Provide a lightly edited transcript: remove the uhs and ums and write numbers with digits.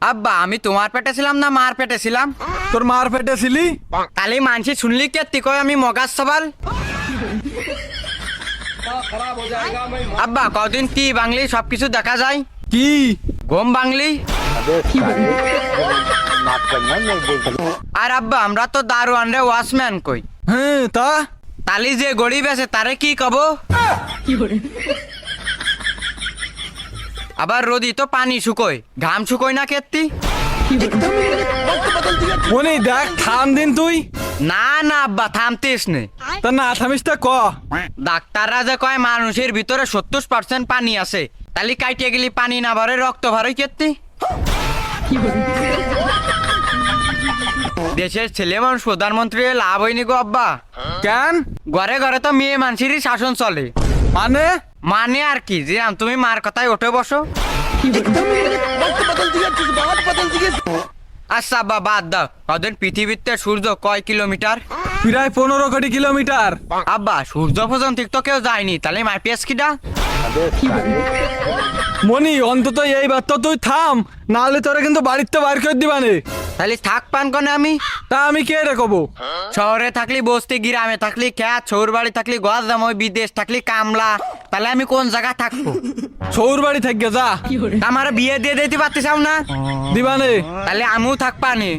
আব্বা আমি তোমার পেটে ছিলাম না মার পেটে ছিলাম? তোর মার পেটে ছিলি? তাহলে মানসি শুনলি কে তুই কয় আমি মগাজ সবাল? আব্বা কদিন কি বাংলি সবকিছু দেখা যায়? কি ঘুম বাংলি। আর আব্বা আমরা তো দারোয়ান রে ওয়াচম্যান কই। হ্যাঁ তা তালি যে গরিব আছে তারে কি কব? আবার রোদি তো পানি শুকোয়, ঘাম শুকোয় না কেত্তি? মনি দেখ থাম দিন তুই। না না আব্বা থামতিস নে। তা না থামিস তা ক। ডাক্তাররা যে কয় মানুষের ভিতরে 70% পানি আছে, তাহলে কাইটে গেলি পানি না ভরে রক্ত ভরে কেত্তি? দেশের ছেলে মানুষ প্রধানমন্ত্রী লাভ হয়নি গো আব্বা। কেন? ঘরে ঘরে তো মেয়ে মানুষেরই শাসন চলে। মানে মানে আর কি যে তুমি মার কথায় উঠে বসো। আচ্ছা আব্বা বাদ দাও, ওদের পৃথিবীতে সূর্য কয় কিলোমিটার? প্রায় 15 কোটি কিলোমিটার। আব্বা সূর্য পর্যন্ত তো কেউ যায়নি, তাহলে মাইপিএস কিটা? মনি অন্তত এইবার তো তুই থাম, নাহলে তোরা কিন্তু বাড়িতে বাইর করে দিবানে। তাহলে থাক পান কনে আমি? তা আমি কে রে কব? শহরে থাকলি বস্তি, গ্রামে থাকলি খ্যাত, শহর বাড়ি থাকলি গজাময়, বিদেশ থাকলি কামলা, তাহলে আমি কোন জায়গা থাকবো? সৌর বাড়ি থাকবে যা। আমার বিয়ে দিয়ে দিতে পারতে চাও না? দিবানে। তাহলে আমিও থাকবানি।